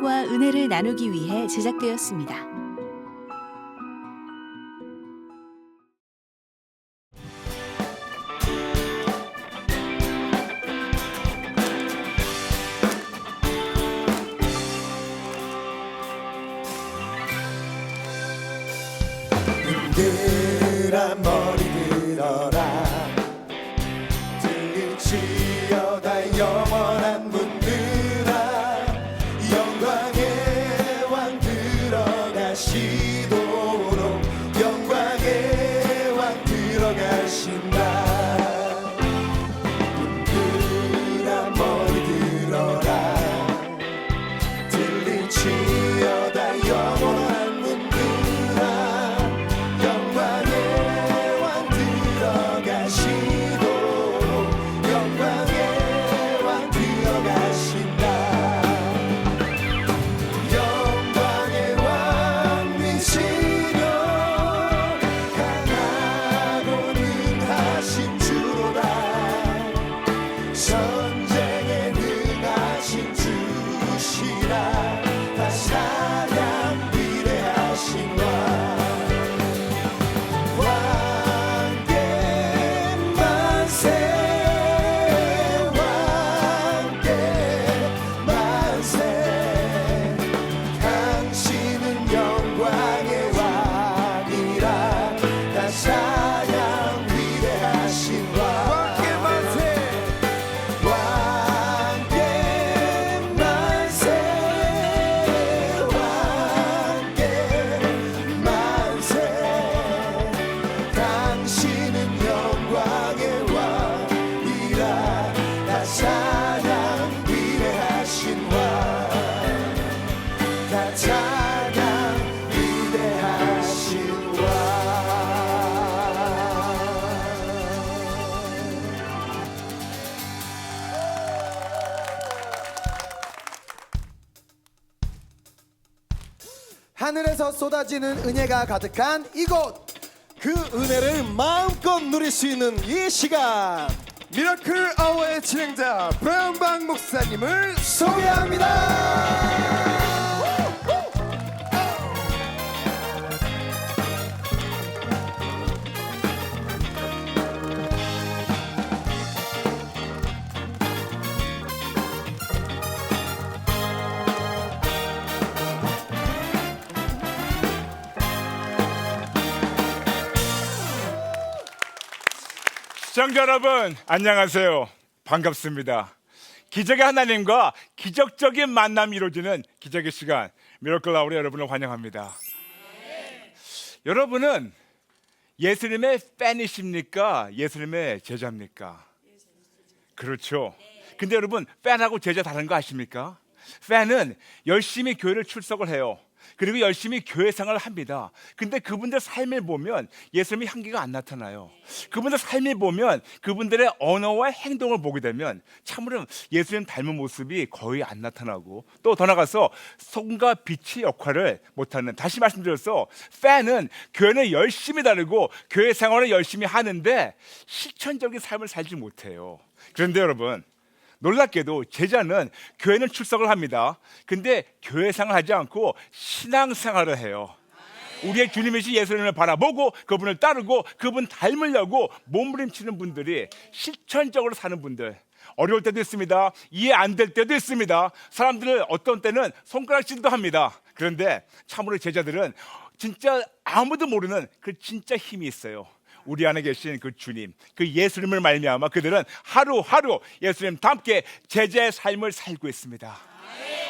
사랑과 은혜를 나누기 위해 제작되었습니다. 들아 머리 들어라 들릴지어다 영원한 문들아 영광의 왕 들어가시도록 영광의 왕 들어가신다 문들아 머리 들어라 들릴지어다 영원한 전쟁에 능하신 주시라 다 사랑 위대하신 왕께 만세 왕께 만세 당신은 영광의 왕이라 다 사랑 위대하신 왕께 만세 왕께 만세 왕께 만세 당신은 영광의 왕이라 다 찬양 위대하신 왕다 찬양 위대하신 왕 하늘에서 쏟아지는 은혜가 가득한 이곳, 그 은혜를 마음껏 누릴 수 있는 이 시간 미라클 아워의 진행자 브라운방 목사님을 소개합니다. 시청자 여러분 안녕하세요. 반갑습니다. 기적의 하나님과 기적적인 만남이 이루어지는 기적의 시간 미라클 아워의 여러분을 환영합니다. 여러분은 예수님의 팬이십니까? 예수님의 제자입니까? 그렇죠. 근데 여러분 팬하고 제자 다른 거 아십니까? 팬은 열심히 교회를 출석을 해요. 그리고 열심히 교회 생활을 합니다. 근데 그분들 삶을 보면 예수님의 향기가 안 나타나요. 그분들 삶을 보면 그분들의 언어와 행동을 보게 되면 참으로 예수님 닮은 모습이 거의 안 나타나고 또 더 나가서 손과 빛의 역할을 못하는, 다시 말씀드려서 팬은 교회는 열심히 다니고 교회 생활을 열심히 하는데 실천적인 삶을 살지 못해요. 그런데 여러분 놀랍게도 제자는 교회는 출석을 합니다. 근데 교회 생활을 하지 않고 신앙생활을 해요. 우리의 주님이신 예수님을 바라보고 그분을 따르고 그분 닮으려고 몸부림치는 분들이 실천적으로 사는 분들, 어려울 때도 있습니다. 이해 안 될 때도 있습니다. 사람들을 어떤 때는 손가락질도 합니다. 그런데 참으로 제자들은 진짜 아무도 모르는 그 진짜 힘이 있어요. 우리 안에 계신 그 주님, 그 예수님을 말미암아 그들은 하루하루 예수님과 함께 제자의 삶을 살고 있습니다.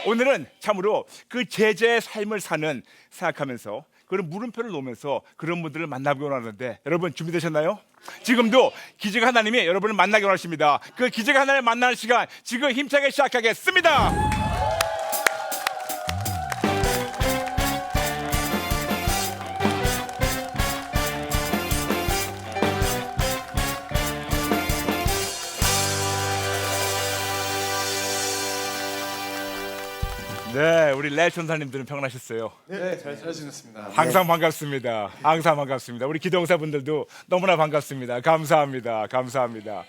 오늘은 참으로 그 제자의 삶을 사는 생각하면서 그런 물음표를 놓으면서 그런 분들을 만나보고 하는데, 여러분 준비되셨나요? 지금도 기적의 하나님이 여러분을 만나게 원하십니다. 그 기적의 하나님을 만나는 시간 지금 힘차게 시작하겠습니다. 네, 우리 레 전사님들은 평안하셨어요? 네, 잘 지냈습니다. 항상 반갑습니다. 항상 반갑습니다. 우리 기도용사분들도 너무나 반갑습니다. 감사합니다. 감사합니다.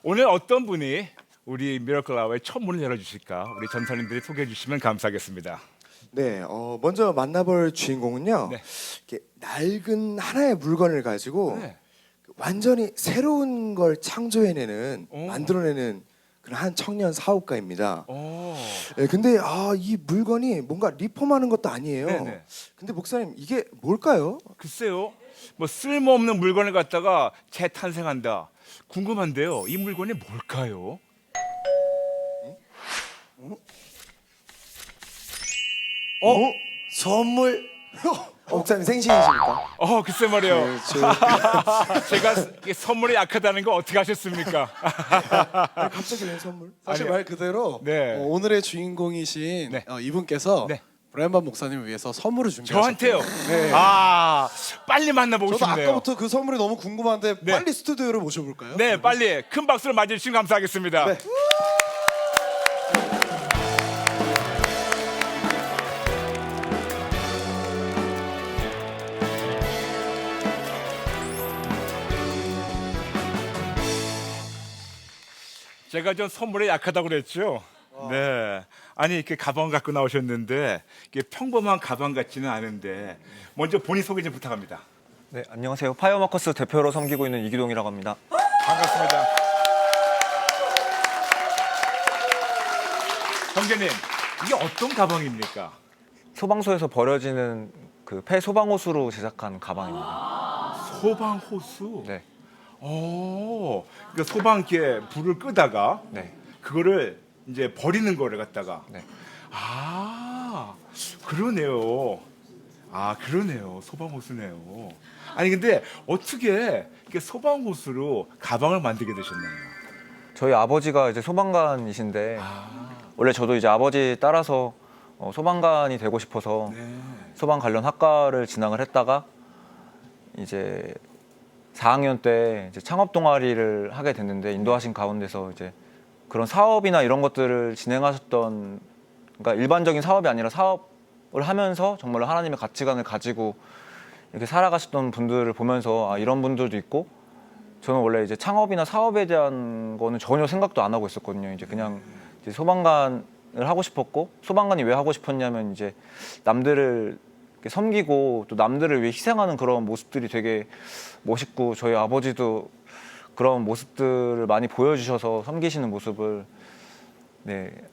오늘 어떤 분이 우리 미러클 아워의 첫 문을 열어주실까? 우리 전사님들이 소개해 주시면 감사하겠습니다. 네, 먼저 만나볼 주인공은요. 네. 이렇게 낡은 하나의 물건을 가지고 네. 완전히 새로운 걸 창조해내는, 오. 만들어내는 그런 한 청년 사업가입니다. 오. 네, 근데 이 물건이 뭔가 리폼하는 것도 아니에요. 네네. 근데 목사님 이게 뭘까요? 글쎄요. 뭐 쓸모없는 물건을 갖다가 재탄생한다. 궁금한데요. 이 물건이 뭘까요? 선물. 목사님 생신이십니까? 글쎄 말이에요. 네, 제가 이 선물에 약하다는 거 어떻게 아셨습니까? 갑자기 왜 선물? 사실 아니요. 말 그대로 네. 오늘의 주인공이신 네. 이분께서 네. 브라이언 목사님을 위해서 선물을 준비하셨어요. 저한테요. 네. 빨리 만나보고 저도 싶네요. 아까부터 그 선물이 너무 궁금한데 네. 빨리 스튜디오로 모셔볼까요? 네, 빨리 큰 박수로 맞이해주시면 감사하겠습니다. 네. 제가 좀 선물에 약하다고 그랬죠. 네. 아니 이렇게 가방 갖고 나오셨는데 이게 평범한 가방 같지는 않은데 먼저 본인 소개 좀 부탁합니다. 네, 안녕하세요. 파이어마커스 대표로 섬기고 있는 이기동이라고 합니다. 반갑습니다. 형제님, 이게 어떤 가방입니까? 소방서에서 버려지는 그 폐소방호수로 제작한 가방입니다. 소방 호수. 네, 그러니까 소방 이렇게 불을 끄다가 네, 그거를 이제 버리는 거를 갖다가. 네. 그러네요. 그러네요. 소방 호수네요. 아니 근데 어떻게 이렇게 소방 호수로 가방을 만들게 되셨나요? 저희 아버지가 이제 소방관이신데 원래 저도 이제 아버지 따라서 소방관이 되고 싶어서 네. 소방 관련 학과를 진학을 했다가 이제 4학년 때 이제 창업 동아리를 하게 됐는데 인도하신 가운데서 이제 그런 사업이나 이런 것들을 진행하셨던, 그러니까 일반적인 사업이 아니라 사업을 하면서 정말로 하나님의 가치관을 가지고 이렇게 살아가셨던 분들을 보면서 이런 분들도 있고, 저는 원래 이제 창업이나 사업에 대한 거는 전혀 생각도 안 하고 있었거든요. 이제 그냥 이제 소방관을 하고 싶었고, 소방관이 왜 하고 싶었냐면 이제 남들을 이렇게 섬기고 또 남들을 위해 희생하는 그런 모습들이 되게 멋있고, 저희 아버지도 그런 모습들을 많이 보여주셔서 섬기시는 모습을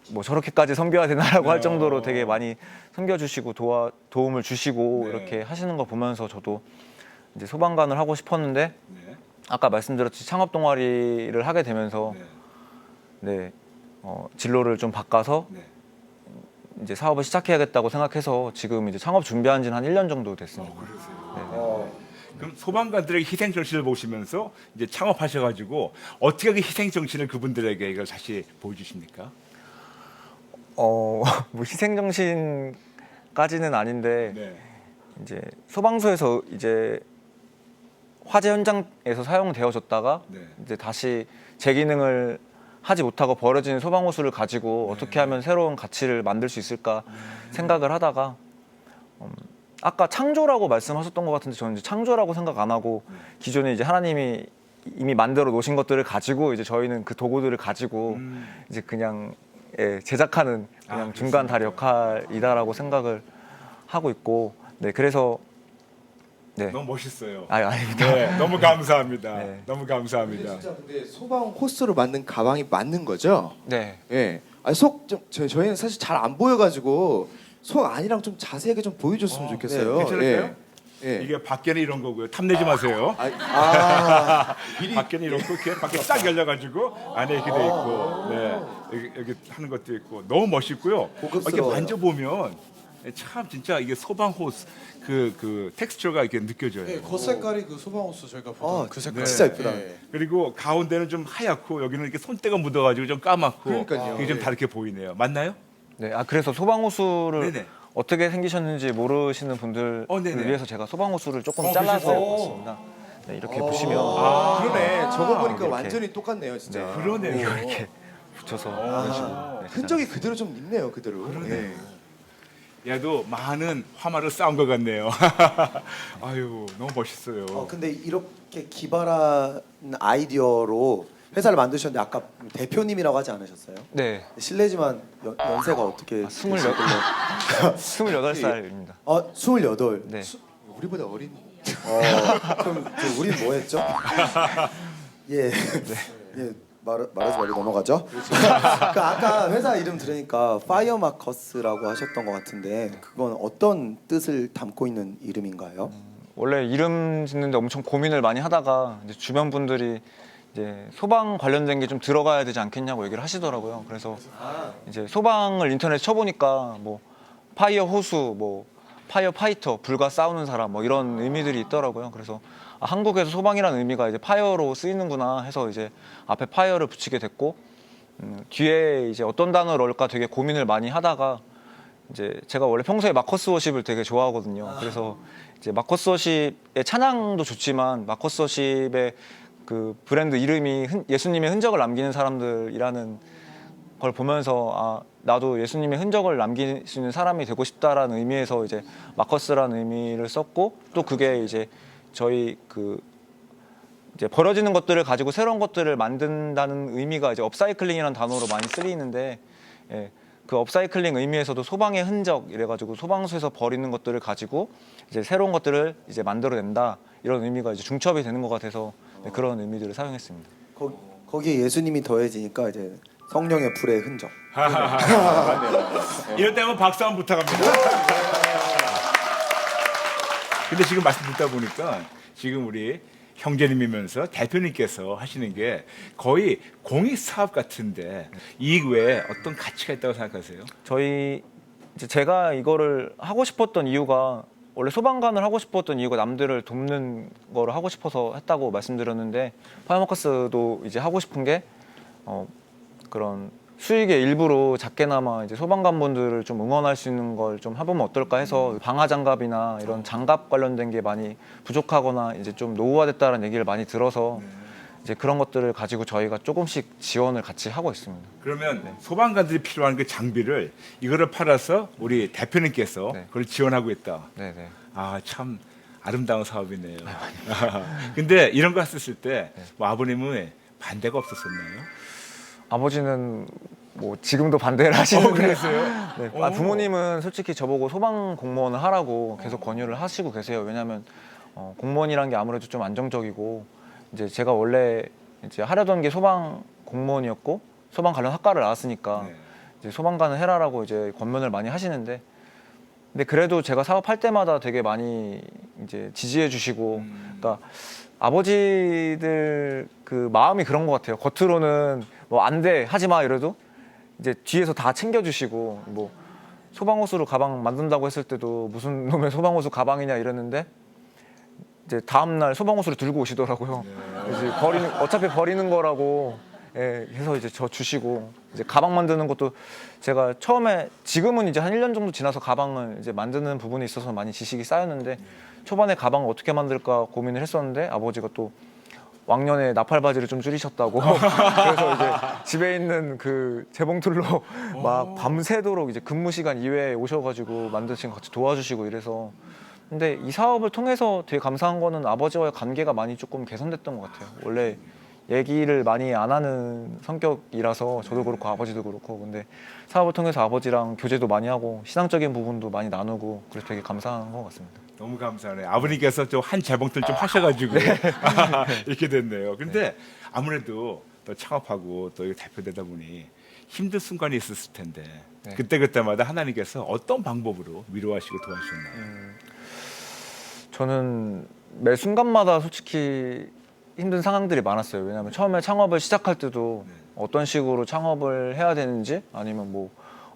뭐 저렇게까지 섬겨야 되나라고 할 정도로 되게 많이 섬겨주시고 도움을 주시고 네. 이렇게 하시는 거 보면서 저도 이제 소방관을 하고 싶었는데 네. 아까 말씀드렸듯이 창업 동아리를 하게 되면서 진로를 좀 바꿔서 네. 이제 사업을 시작해야겠다고 생각해서 지금 이제 창업 준비한 지는 한 1년 정도 됐습니다. 그럼 소방관들에게 희생 정신을 보시면서 이제 창업하셔가지고 어떻게 그 희생 정신을 그분들에게 이걸 다시 보여주십니까? 뭐 희생 정신까지는 아닌데 네. 이제 소방서에서 이제 화재 현장에서 사용되어졌다가 네. 이제 다시 재기능을 하지 못하고 버려진 소방호수를 가지고 어떻게 하면 새로운 가치를 만들 수 있을까 생각을 하다가 아까 창조라고 말씀하셨던 것 같은데 저는 이제 창조라고 생각 안 하고 기존에 이제 하나님이 이미 만들어 놓으신 것들을 가지고 이제 저희는 그 도구들을 가지고 이제 그냥 제작하는 그냥 중간 다리 역할이다라고 생각을 하고 있고 그래서 너무 멋있어요. 아닙니다. 네, 너무 감사합니다. 네. 너무 감사합니다. 진짜 근데 소방 호스로 만든 가방이 맞는 거죠? 네. 예. 저희는 사실 잘 안 보여가지고 속 안이랑 좀 자세하게 좀 보여줬으면 좋겠어요. 괜찮을까요? 예. 이게 밖에는 이런 거고요. 탐내지 마세요. 미리 밖에는 이렇게 이렇게 밖에 딱 열려가지고 안에 이렇게 돼 있고, 여기 하는 것도 있고 너무 멋있고요. 이렇게 고급스러워요. 만져보면 참 진짜 이게 소방 호스 그 텍스처가 이렇게 느껴져요. 네, 그 색깔이 그 소방호스 저희가 보던 그 색깔. 진짜 예쁘다. 그리고 가운데는 좀 하얗고 여기는 이렇게 손때가 묻어가지고 좀 까맣고 그러니까요. 이게 좀 다르게 보이네요. 맞나요? 그래서 소방호수를 네네. 어떻게 생기셨는지 모르시는 분들을 네네. 위해서 제가 소방호수를 조금 그러셨어요? 잘라서 왔습니다. 이렇게 보시면 그러네. 저거 보니까 이렇게. 완전히 똑같네요, 진짜. 그러네요. 이렇게 붙여서 이런 식으로 흔적이 그대로 좀 있네요, 그대로. 예. 얘도 많은 화마를 쌓은 것 같네요. 아유 너무 멋있어요. 근데 이렇게 기발한 아이디어로 회사를 만드셨는데 아까 대표님이라고 하지 않으셨어요? 네. 실례지만 연세가 어떻게? 28살입니다. 28. 네. 우리보다 어린. 그럼 우리는 뭐 했죠? 예. 예. 말하지 말고 넘어가죠. 아까 회사 이름 들으니까 파이어마커스라고 하셨던 것 같은데 그건 어떤 뜻을 담고 있는 이름인가요? 원래 이름 짓는데 엄청 고민을 많이 하다가 이제 주변 분들이 이제 소방 관련된 게 좀 들어가야 되지 않겠냐고 얘기를 하시더라고요. 그래서 이제 소방을 인터넷 쳐보니까 뭐 파이어 호수, 뭐 파이어 파이터, 불과 싸우는 사람 뭐 이런 의미들이 있더라고요. 그래서 한국에서 소방이라는 의미가 이제 파이어로 쓰이는구나 해서 이제 앞에 파이어를 붙이게 됐고 뒤에 이제 어떤 단어를 넣을까 되게 고민을 많이 하다가 이제 제가 원래 평소에 마커스 워십을 되게 좋아하거든요. 그래서 이제 마커스 워십의 찬양도 좋지만 마커스 워십의 그 브랜드 이름이 예수님의 흔적을 남기는 사람들이라는 걸 보면서 나도 예수님의 흔적을 남길 수 있는 사람이 되고 싶다라는 의미에서 이제 마커스라는 의미를 썼고 또 그게 이제 저희 그 이제 버려지는 것들을 가지고 새로운 것들을 만든다는 의미가 이제 업사이클링이라는 단어로 많이 쓰이는데 예, 그 업사이클링 의미에서도 소방의 흔적 이래가지고 소방서에서 버리는 것들을 가지고 이제 새로운 것들을 이제 만들어낸다 이런 의미가 이제 중첩이 되는 것 같아서 네, 그런 의미들을 사용했습니다. 거기에 예수님이 더해지니까 이제 성령의 불의 흔적. 이럴 때 한번 박수 한번 부탁합니다. 근데 지금 말씀 듣다 보니까 지금 우리 형제님이면서 대표님께서 하시는 게 거의 공익 사업 같은데 이익 외에 어떤 가치가 있다고 생각하세요? 제가 이거를 하고 싶었던 이유가 원래 소방관을 하고 싶었던 이유가 남들을 돕는 거를 하고 싶어서 했다고 말씀드렸는데 파이어마커스도 이제 하고 싶은 게 그런 수익의 일부로 작게나마 이제 소방관분들을 좀 응원할 수 있는 걸 좀 해보면 어떨까 해서 방화 장갑이나 이런 장갑 관련된 게 많이 부족하거나 이제 좀 노후화됐다는 얘기를 많이 들어서 이제 그런 것들을 가지고 저희가 조금씩 지원을 같이 하고 있습니다. 그러면 소방관들이 필요한 그 장비를 이거를 팔아서 우리 대표님께서 네. 그걸 지원하고 있다. 네네. 참 아름다운 사업이네요. 근데 이런 거 했을 때 뭐 아버님은 반대가 없었었나요? 아버지는 뭐 지금도 반대를 하시는데 그랬어요? 네. 부모님은 솔직히 저보고 소방 공무원을 하라고 계속 권유를 하시고 계세요. 왜냐하면 공무원이란 게 아무래도 좀 안정적이고 이제 제가 원래 이제 하려던 게 소방 공무원이었고 소방 관련 학과를 나왔으니까 네. 이제 소방관을 해라라고 이제 권면을 많이 하시는데 근데 그래도 제가 사업할 때마다 되게 많이 이제 지지해 주시고 그러니까 아버지들 그 마음이 그런 것 같아요. 겉으로는 뭐 안 돼 하지 마 이래도 이제 뒤에서 다 챙겨주시고 뭐 소방호수로 가방 만든다고 했을 때도 무슨 놈의 소방호수 가방이냐 이랬는데 이제 다음 날 소방호수를 들고 오시더라고요. 이제 어차피 버리는 거라고 예, 해서 이제 저 주시고 이제 가방 만드는 것도 제가 처음에 지금은 이제 한 1년 정도 지나서 가방을 이제 만드는 부분에 있어서 많이 지식이 쌓였는데 초반에 가방을 어떻게 만들까 고민을 했었는데 아버지가 또 왕년에 나팔 바지를 좀 줄이셨다고 그래서 이제 집에 있는 그 재봉틀로 막 밤새도록 이제 근무 시간 이외에 오셔가지고 만드신 거 같이 도와주시고 이래서 근데 이 사업을 통해서 되게 감사한 거는 아버지와의 관계가 많이 조금 개선됐던 것 같아요. 원래 얘기를 많이 안 하는 성격이라서 저도 그렇고 아버지도 그렇고 근데 사업을 통해서 아버지랑 교제도 많이 하고 신앙적인 부분도 많이 나누고 그래서 되게 감사한 것 같습니다. 너무 감사하네요. 아버님께서 좀 한 재봉틀 좀 하셔가지고 이렇게 됐네요. 근데 아무래도 또 창업하고 또 대표되다 보니 힘든 순간이 있었을 텐데 네. 그때마다 하나님께서 어떤 방법으로 위로하시고 도와주셨나요? 저는 매 순간마다 솔직히 힘든 상황들이 많았어요. 왜냐하면 처음에 창업을 시작할 때도 어떤 식으로 창업을 해야 되는지 아니면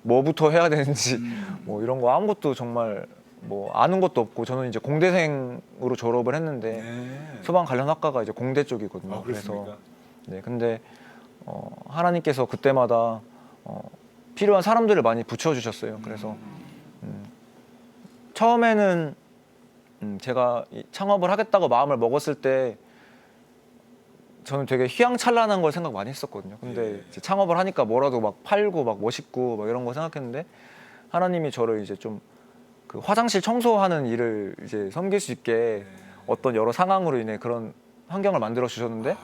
뭐부터 해야 되는지 뭐 이런 거 아무것도 정말 뭐 아는 것도 없고 저는 이제 공대생으로 졸업을 했는데 소방 관련 학과가 이제 공대 쪽이거든요. 그래서 네 근데 하나님께서 그때마다 필요한 사람들을 많이 붙여주셨어요. 그래서 처음에는 제가 창업을 하겠다고 마음을 먹었을 때 저는 되게 휘황찬란한 걸 생각 많이 했었거든요. 근데 이제 창업을 하니까 뭐라도 막 팔고 막 멋있고 막 이런 거 생각했는데 하나님이 저를 이제 좀 그 화장실 청소하는 일을 이제 섬길 수 있게 어떤 여러 상황으로 인해 그런 환경을 만들어 주셨는데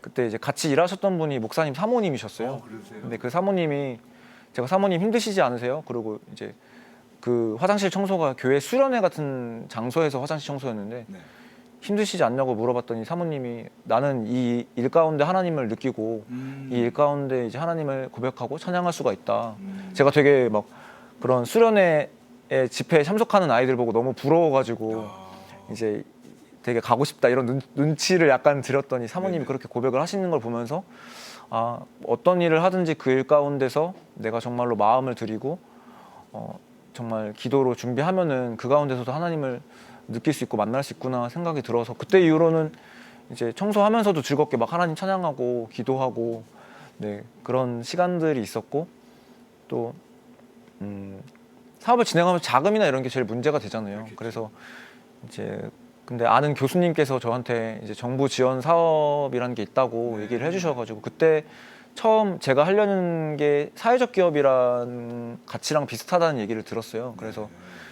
그때 이제 같이 일하셨던 분이 목사님 사모님이셨어요. 그러세요? 근데 그 사모님이 제가 사모님 힘드시지 않으세요? 그리고 이제 그 화장실 청소가 교회 수련회 같은 장소에서 화장실 청소였는데 네. 힘드시지 않냐고 물어봤더니 사모님이 나는 이 일 가운데 하나님을 느끼고 이 일 가운데 이제 하나님을 고백하고 찬양할 수가 있다. 제가 되게 막 그런 수련회 집회에 참석하는 아이들 보고 너무 부러워가지고 이제 되게 가고 싶다 이런 눈치를 약간 들였더니 사모님이 그렇게 고백을 하시는 걸 보면서 아, 어떤 일을 하든지 그 일 가운데서 내가 정말로 마음을 드리고 정말 기도로 준비하면은 그 가운데서도 하나님을 느낄 수 있고 만날 수 있구나 생각이 들어서 그때 이후로는 이제 청소하면서도 즐겁게 막 하나님 찬양하고 기도하고 네, 그런 시간들이 있었고 또 사업을 진행하면서 자금이나 이런 게 제일 문제가 되잖아요. 그래서 이제 근데 아는 교수님께서 저한테 이제 정부 지원 사업이라는 게 있다고 얘기를 해주셔가지고 그때 처음 제가 하려는 게 사회적 기업이란 가치랑 비슷하다는 얘기를 들었어요. 그래서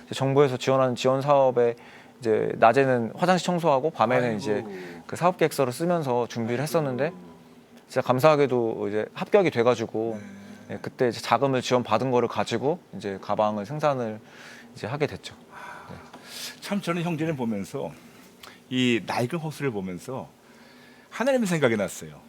이제 정부에서 지원하는 지원 사업에 이제 낮에는 화장실 청소하고 밤에는 이제 그 사업 계획서를 쓰면서 준비를 했었는데 진짜 감사하게도 이제 합격이 돼가지고 네, 그때 이제 자금을 지원 받은 거를 가지고 이제 가방을 생산을 이제 하게 됐죠. 참 저는 형제를 보면서 이 낡은 호수를 보면서 하나님의 생각이 났어요.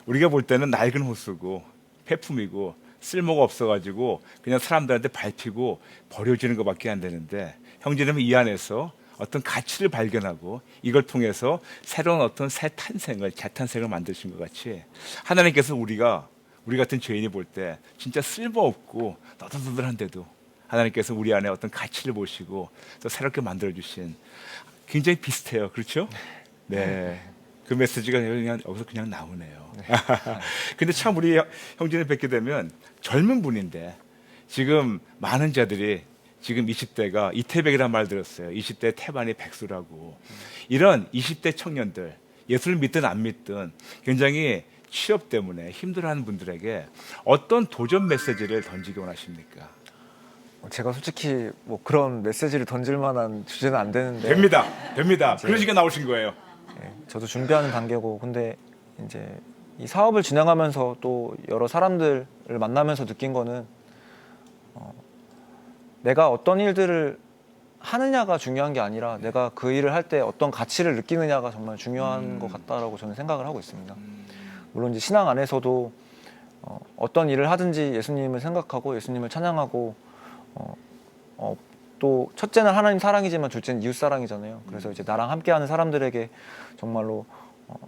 우리가 볼 때는 낡은 호수고 폐품이고 쓸모가 없어가지고 그냥 사람들한테 밟히고 버려지는 것밖에 안 되는데 형제님은 이 안에서 어떤 가치를 발견하고 이걸 통해서 새로운 어떤 새 탄생을 재탄생을 만드신 것 같이 하나님께서 우리 같은 죄인이 볼 때 진짜 쓸모없고 너덜너덜한데도 하나님께서 우리 안에 어떤 가치를 보시고 또 새롭게 만들어주신 굉장히 비슷해요. 그렇죠? 네. 그 메시지가 여기서 그냥 나오네요. 근데 참 우리 형제를 뵙게 되면 젊은 분인데 지금 많은 자들이 지금 20대가 이태백이라는 말 들었어요. 20대 태반이 백수라고. 이런 20대 청년들 예수를 믿든 안 믿든 굉장히 취업 때문에 힘들어하는 분들에게 어떤 도전 메시지를 던지기 원하십니까? 제가 솔직히 뭐 그런 메시지를 던질 만한 주제는 안 되는데 됩니다. 그러시니까 나오신 거예요. 네, 저도 준비하는 단계고 근데 이제 이 사업을 진행하면서 또 여러 사람들을 만나면서 느낀 거는 내가 어떤 일들을 하느냐가 중요한 게 아니라 내가 그 일을 할 때 어떤 가치를 느끼느냐가 정말 중요한 것 같다라고 저는 생각을 하고 있습니다. 물론 이제 신앙 안에서도 어떤 일을 하든지 예수님을 생각하고 예수님을 찬양하고 또 첫째는 하나님 사랑이지만 둘째는 이웃 사랑이잖아요. 그래서 이제 나랑 함께하는 사람들에게 정말로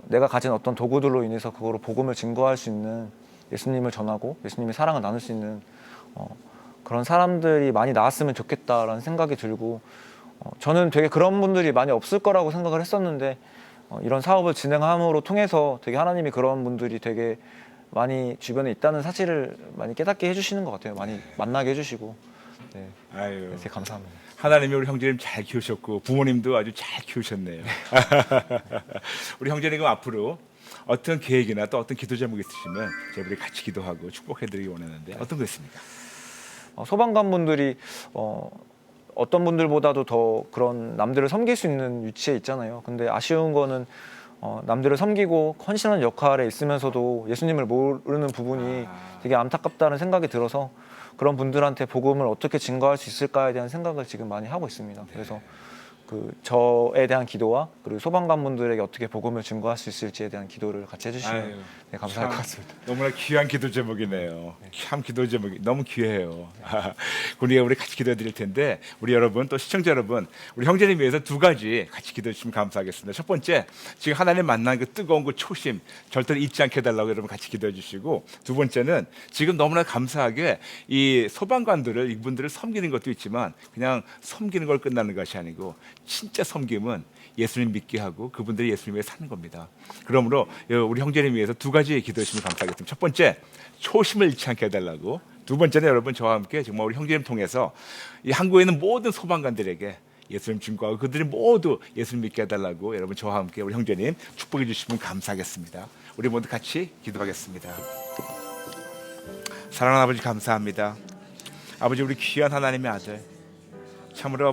내가 가진 어떤 도구들로 인해서 그거로 복음을 증거할 수 있는 예수님을 전하고 예수님의 사랑을 나눌 수 있는 그런 사람들이 많이 나왔으면 좋겠다라는 생각이 들고 저는 되게 그런 분들이 많이 없을 거라고 생각을 했었는데 이런 사업을 진행함으로 통해서 되게 하나님이 그런 분들이 되게 많이 주변에 있다는 사실을 많이 깨닫게 해주시는 것 같아요. 많이 만나게 해주시고 네, 아유, 되게 감사합니다. 하나님이 우리 형제님 잘 키우셨고 부모님도 아주 잘 키우셨네요. 우리 형제님 앞으로 어떤 계획이나 또 어떤 기도 제목 있으시면 저희들이 같이 기도하고 축복해드리기 원하는데 어떤 거 있습니까? 소방관분들이 어떤 분들보다도 더 그런 남들을 섬길 수 있는 위치에 있잖아요. 근데 아쉬운 거는 남들을 섬기고 헌신하는 역할에 있으면서도 예수님을 모르는 부분이 되게 안타깝다는 생각이 들어서 그런 분들한테 복음을 어떻게 증거할 수 있을까에 대한 생각을 지금 많이 하고 있습니다. 그래서 그 저에 대한 기도와 그리고 소방관분들에게 어떻게 복음을 증거할 수 있을지에 대한 기도를 같이 해주시면 네, 감사할 것 같습니다. 너무나 귀한 기도 제목이네요. 참 기도 제목이 너무 귀해요. 우리가 같이 기도해 드릴 텐데 우리 여러분 또 시청자 여러분 우리 형제님 위해서 두 가지 같이 기도해 주시면 감사하겠습니다. 첫 번째 지금 하나님 만난 그 뜨거운 그 초심 절대로 잊지 않게 해달라고 여러분 같이 기도해 주시고 두 번째는 지금 너무나 감사하게 이 소방관들을 이분들을 섬기는 것도 있지만 그냥 섬기는 걸 끝나는 것이 아니고 진짜 섬김은 예수님 믿게 하고 그분들이 예수님 위해 사는 겁니다. 그러므로 우리 형제님 위해서 두 가지 기도해주시면 감사하겠습니다. 첫 번째, 초심을 잃지 않게 해달라고. 두 번째는 여러분 저와 함께 정말 우리 형제님 통해서 이 한국에 있는 모든 소방관들에게 예수님 증거하고 그들이 모두 예수님 믿게 해달라고 여러분 저와 함께 우리 형제님 축복해 주시면 감사하겠습니다. 우리 모두 같이 기도하겠습니다. 사랑하는 아버지 감사합니다. 아버지 우리 귀한 하나님의 아들 참으로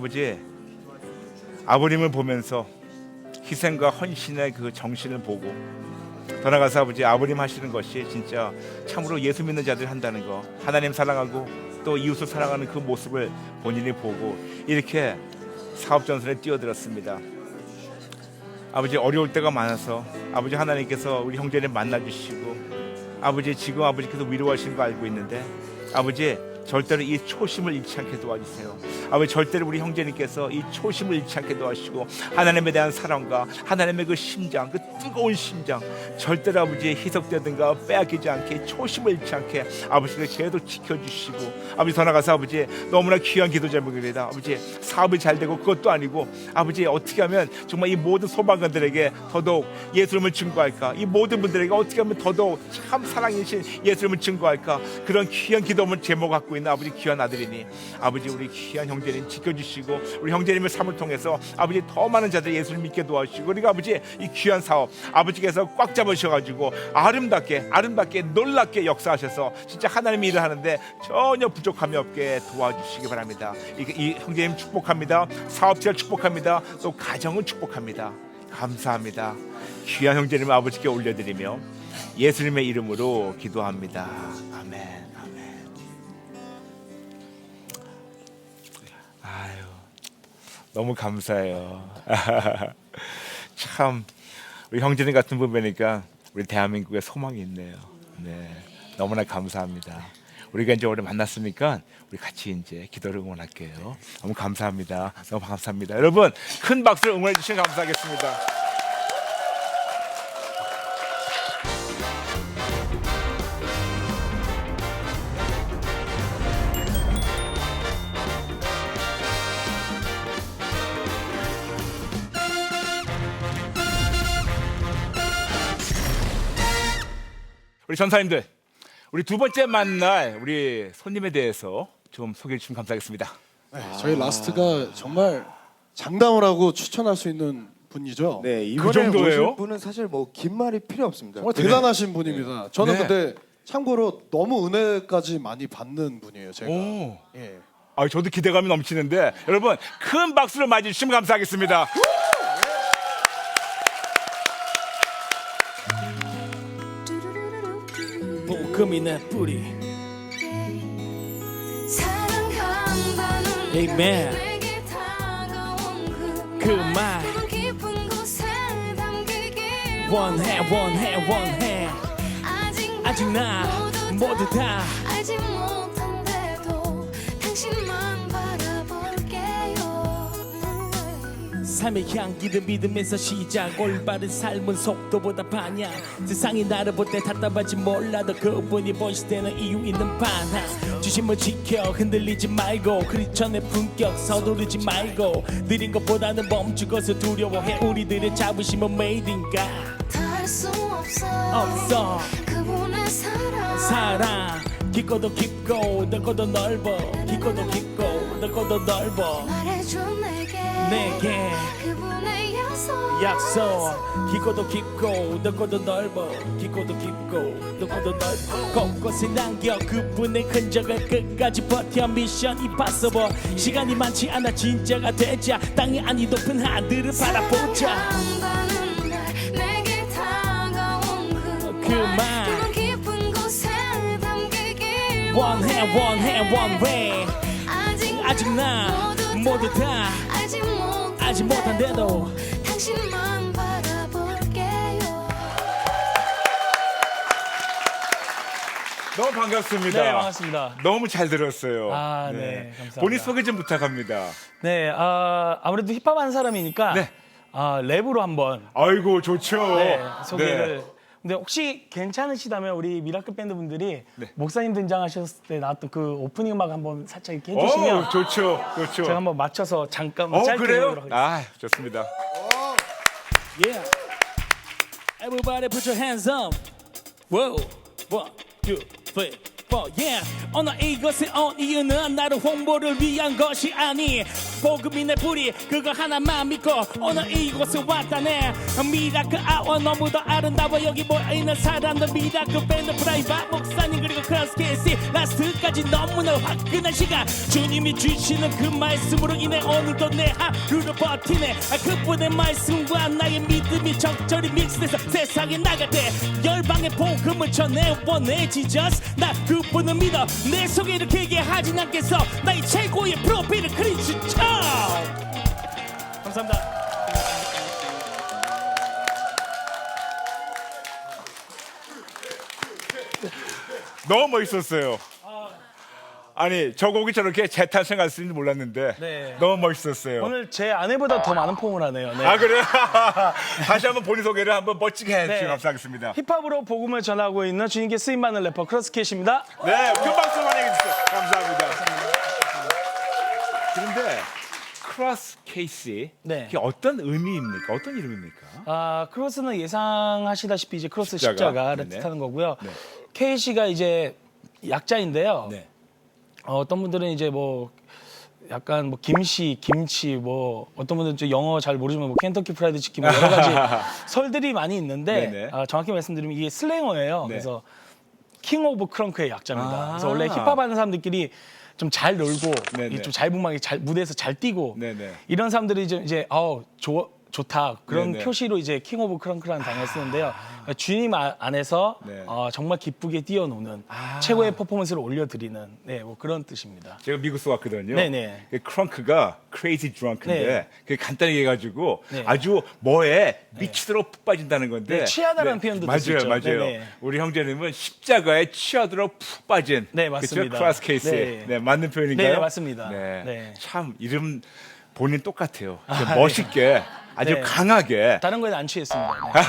아버님을 보면서 희생과 헌신의 그 정신을 보고 더 나아가서 아버님 하시는 것이 진짜 참으로 예수 믿는 자들이 한다는 거, 하나님 사랑하고 또 이웃을 사랑하는 그 모습을 본인이 보고 이렇게 사업 전선에 뛰어들었습니다. 아버지 어려울 때가 많아서 아버지 하나님께서 우리 형제를 만나주시고 아버지 지금 아버지께서 위로하시는 거 알고 있는데 아버지 절대로 이 초심을 잃지 않게 도와주세요. 아버지 절대로 우리 형제님께서 이 초심을 잃지 않게 도와주시고 하나님에 대한 사랑과 하나님의 그 심장, 그 뜨거운 심장 절대로 아버지 희석되든가 빼앗기지 않게 초심을 잃지 않게 아버지가 계속 지켜주시고 아버지 더 나가서 아버지 너무나 귀한 기도 제목입니다. 아버지 사업이 잘 되고 그것도 아니고 아버지 어떻게 하면 정말 이 모든 소방관들에게 더더욱 예수님을 증거할까, 이 모든 분들에게 어떻게 하면 더더욱 참 사랑이신 예수님을 증거할까, 그런 귀한 기도 제목 갖고 있는 아버지 귀한 아들이니 아버지 우리 귀한 형제님 지켜주시고 우리 형제님의 삶을 통해서 아버지 더 많은 자들 예수를 믿게 도와주시고 그리고 아버지 이 귀한 사업 아버지께서 꽉 잡으셔가지고 아름답게 놀랍게 역사하셔서 진짜 하나님이 일을 하는데 전혀 부족함이 없게 도와주시기 바랍니다. 이 형제님 축복합니다. 사업체를 축복합니다. 또 가정을 축복합니다. 감사합니다. 귀한 형제님 아버지께 올려드리며 예수님의 이름으로 기도합니다. 아멘. 아유, 너무 감사해요. 참 우리 형제님 같은 분 뵈니까 우리 대한민국에 소망이 있네요. 네, 너무나 감사합니다. 우리가 이제 오래 만났으니까 우리 같이 이제 기도를 응원할게요. 너무 감사합니다. 너무 감사합니다. 여러분 큰 박수를 응원해 주시면 감사하겠습니다. 우리 전사님들, 우리 두 번째 만날 우리 손님에 대해서 좀 소개해 주시면 감사하겠습니다. 네, 저희 라스트가 정말 장담을 하고 추천할 수 있는 분이죠. 네, 이번에 정도예요? 모실 분은 사실 뭐 긴 말이 필요 없습니다. 정말 대단하신 분입니다. 저는 네. 근데 참고로 너무 은혜까지 많이 받는 분이에요. 제가. 오, 예. 아, 저도 기대감이 넘치는데 여러분 큰 박수를 맞이해 주시면 감사하겠습니다. 볶음이 내 뿌리 사랑한다는 Amen. 내게 다가온 그 말 깊은 곳에 담기길 원해 아직 나 모두 다 알지 못한데도 당신만 바라볼게요. 삶의 향기를 믿으면서 시작 올바른 삶은 속도보다 반야 세상이 나를 볼 때 답답하지 몰라도 그분이 보실 때는 이유 있는 반항 주심을 지켜 흔들리지 말고 크리스천의 품격 서두르지 말고 느린 것보다는 멈추고서 두려워해 우리들의 자부심은 made in God 다 할 수 없어 그분의 사랑 깊고도 깊고 넓고도 넓어 깊고도 깊고 넓고도 넓어 말해줘 내게 내게 그분의 약속 깊고도 깊고 넓고도 넓어 깊고도 깊고 넓고도 넓어 곳곳에 남겨 그분의 흔적을 끝까지 버텨 미션 impossible 시간이 많지 않아 진짜가 되자 땅이 아니 높은 하늘을 바라보자 사랑한다는 날 내게 다가온 그 말 깊은 곳에 담기길 원해 one way 아직 나 모두 다 알지 못한데도 당신만 바라볼게요. 너무 반갑습니다. 네 반갑습니다. 너무 잘 들었어요. 아, 네, 감사합니다. 본인 소개 좀 부탁합니다. 네 아무래도 힙합 하는 사람이니까 네. 랩으로 한번 아이고 좋죠. 네, 소개를. 네. 근데 혹시 괜찮으시다면 우리 미라클 밴드 분들이 네. 목사님 등장하셨을 때 나왔던 그 오프닝 음악 한번 살짝 이렇게 해주시면 좋죠. 제가 한번 맞춰서 잠깐 짧게 그래요? 해보도록 하겠습니다. 아, 좋습니다. Yeah. Everybody put your hands up. Whoa. 1, 2, 3. 싶어 yeah. 오늘 이것에 온 이유는 나를 홍보를 위한 것이 아니 복음인의 불이 그거 하나만 믿고 오늘 이곳에 왔다네 미라클 아워 너무도 아름다워 여기 모여있는 사람들 미라클 밴드 프라이바 목사님 그리고 크로스 케이시 라스트까지 너무나 화끈한 시간 주님이 주시는 그 말씀으로 인해 오늘도 내 하루를 버티네 그분의 말씀과 나의 믿음이 적절히 믹스돼서 세상에 나갈 때 열방의 복음을 전해보내 지저스 나 그분을 믿어 내 속에 이렇게 얘기하진 않겠어 나의 최고의 프로필은 크리스천 감사합니다. 너무 멋있었어요. 아니 저 곡이 저렇게 재탄생할 수 있는지 몰랐는데 네. 너무 멋있었어요. 오늘 제 아내보다 더 많은 폼을 하네요. 네. 아 그래요? 다시 한번 본인 소개를 한번 멋지게 해주시면 네. 감사하겠습니다. 힙합으로 복음을 전하고 있는 주님께 쓰임받는 래퍼 크로스캣입니다. 네, 큰 박수 환영해 주세요. 감사합니다. 그런데 크로스 케이시 네. 이게 어떤 의미입니까? 어떤 이름입니까? 아, 크로스는 예상하시다시피 이제 크로스 십자가. 십자가를 네네. 뜻하는 거고요. 네. KC가 이제 약자인데요. 네. 어떤 분들은 이제 뭐 약간 뭐 김치 뭐 어떤 분들은 좀 영어 잘 모르지만 뭐 켄터키 프라이드 치킨 뭐 여러 가지 설들이 많이 있는데 네네. 정확히 말씀드리면 이게 슬랭어예요. 네. 그래서 킹 오브 크렁크의 약자입니다. 아. 그래서 원래 힙합하는 사람들끼리 좀 잘 놀고 네네. 좀 잘 음악이 잘 무대에서 잘 뛰고 네네. 이런 사람들이 이제 좋다 그런 네네. 표시로 이제 킹 오브 크렁크라는 단어를 쓰는데요. 그러니까 주님 안에서 네. 정말 기쁘게 뛰어노는 최고의 퍼포먼스를 올려드리는 뭐 그런 뜻입니다. 제가 미국서 왔거든요. 네네. 그 크렁크가 crazy drunk인데 네. 그 간단히 얘기해가지고 네. 아주 뭐에 미치도록 푹 빠진다는 건데 네, 취하다라는 표현도 맞아요, 쓸 수 있죠. 맞아요. 네네. 우리 형제님은 십자가에 취하도록 푹 빠진 네, 맞습니다. 크로스 케이스 네. 네, 맞는 표현인가요? 네, 맞습니다. 네. 네. 참 이름 본인 똑같아요. 멋있게 아주 네. 강하게 다른 거에는 안 취했습니다. 네.